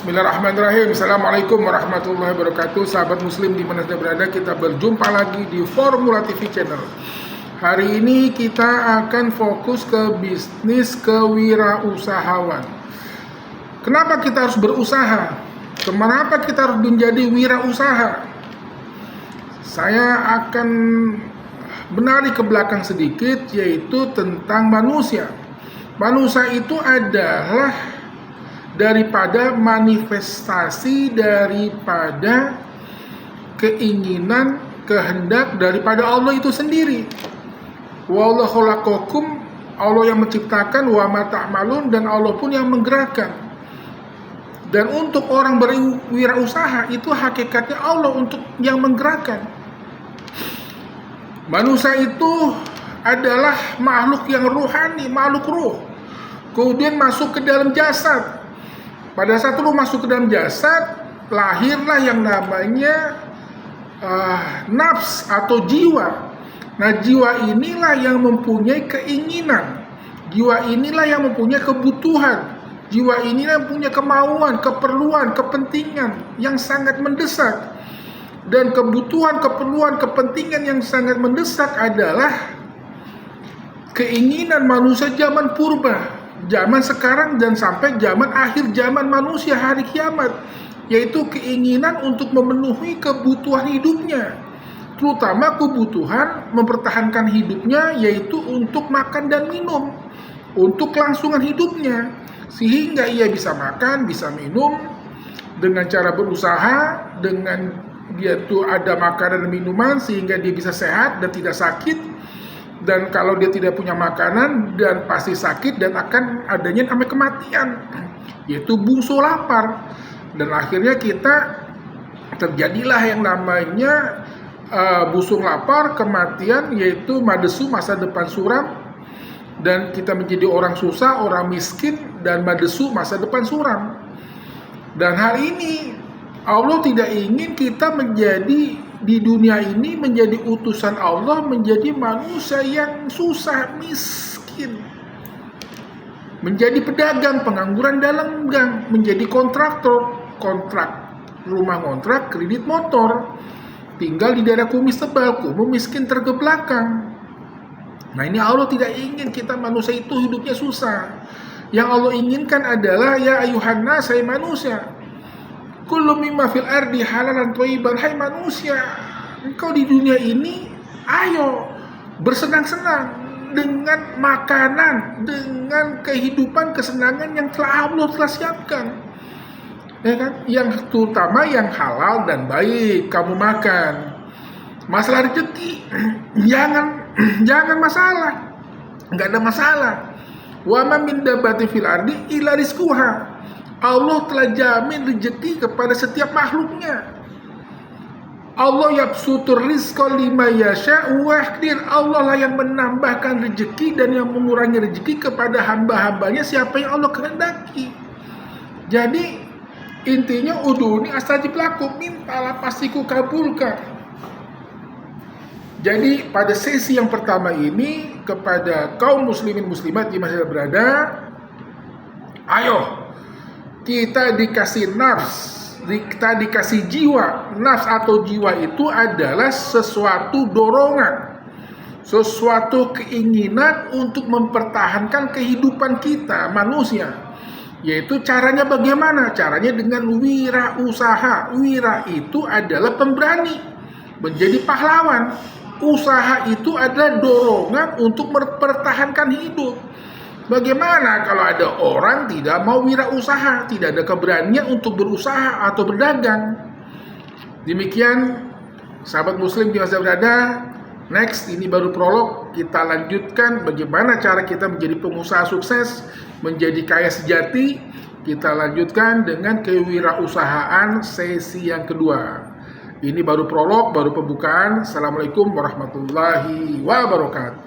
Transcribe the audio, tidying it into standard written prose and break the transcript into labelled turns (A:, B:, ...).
A: Bismillahirrahmanirrahim. Assalamualaikum warahmatullahi wabarakatuh. Sahabat muslim di mana saja berada, kita berjumpa lagi di Formula TV Channel. Hari ini kita akan fokus ke bisnis kewirausahawan. Kenapa kita harus berusaha? Kenapa kita harus menjadi wirausaha? Saya akan menarik ke belakang sedikit, yaitu tentang manusia. Manusia itu adalah daripada manifestasi daripada keinginan, kehendak daripada Allah itu sendiri. Wallahu khalaqakum, Allah yang menciptakan, wa ma ta'malun, dan Allah pun yang menggerakkan. Dan untuk orang berwirausaha itu hakikatnya Allah untuk yang menggerakkan. Manusia itu adalah makhluk yang ruhani, makhluk ruh. Kemudian masuk ke dalam jasad. Pada saat lu masuk ke dalam jasad, lahirlah yang namanya nafs atau jiwa. Nah, jiwa inilah yang mempunyai keinginan. Jiwa inilah yang mempunyai kebutuhan. Jiwa inilah yang punya kemauan, keperluan, kepentingan yang sangat mendesak. Dan kebutuhan, keperluan, kepentingan yang sangat mendesak adalah keinginan manusia zaman purba, zaman sekarang, dan sampai zaman akhir zaman manusia hari kiamat, yaitu keinginan untuk memenuhi kebutuhan hidupnya, terutama kebutuhan mempertahankan hidupnya, yaitu untuk makan dan minum, untuk kelangsungan hidupnya, sehingga ia bisa makan, bisa minum dengan cara berusaha, dengan dia tuh ada makanan dan minuman sehingga dia bisa sehat dan tidak sakit. Dan kalau dia tidak punya makanan, dan pasti sakit, dan akan adanya namanya kematian, yaitu bungsu lapar. Dan akhirnya kita terjadilah yang namanya busung lapar, kematian, yaitu madesu, masa depan suram. Dan kita menjadi orang susah, orang miskin, dan madesu, masa depan suram. Dan hal ini Allah tidak ingin kita menjadi di dunia ini menjadi utusan Allah, menjadi manusia yang susah, miskin, menjadi pedagang, pengangguran dalam gang, menjadi kontraktor, kontrak rumah, kontrak kredit motor, tinggal di daerah kumis tebal, kumuh, miskin, tergebelakang. Nah, ini Allah tidak ingin kita manusia itu hidupnya susah. Yang Allah inginkan adalah ya ayuhan nas, hai manusia, kullu mimma fil ardi halalan thayyiban. Hai manusia, engkau di dunia ini ayo bersenang-senang dengan makanan, dengan kehidupan, kesenangan yang telah Allah telah siapkan, ya kan? Yang terutama yang halal dan baik kamu makan. Masalah rezeki jangan masalah, nggak ada masalah. Wa ma min dabbatin fil ardi illa rizquha. Allah telah jamin rezeki kepada setiap makhluknya. Allah yabsutur rizqa liman yasha'u wa yaqdir. Allah lah yang menambahkan rezeki dan yang mengurangi rezeki kepada hamba-hambanya siapa yang Allah kehendaki. Jadi intinya uduni astajib lakum, mintalah pasti ku kabulkan. Jadi pada sesi yang pertama ini kepada kaum muslimin muslimat di mana berada, ayo kita dikasih nafs, kita dikasih jiwa. Nafs atau jiwa itu adalah sesuatu dorongan, sesuatu keinginan untuk mempertahankan kehidupan kita manusia. Yaitu caranya bagaimana? Caranya dengan wirausaha. Wira itu adalah pemberani, menjadi pahlawan. Usaha itu adalah dorongan untuk mempertahankan hidup. Bagaimana kalau ada orang tidak mau wirausaha, tidak ada keberanian untuk berusaha atau berdagang? Demikian sahabat muslim di masa berada. Next, ini baru prolog, kita lanjutkan bagaimana cara kita menjadi pengusaha sukses, menjadi kaya sejati. Kita lanjutkan dengan kewirausahaan sesi yang kedua. Ini baru prolog, baru pembukaan. Assalamualaikum warahmatullahi wabarakatuh.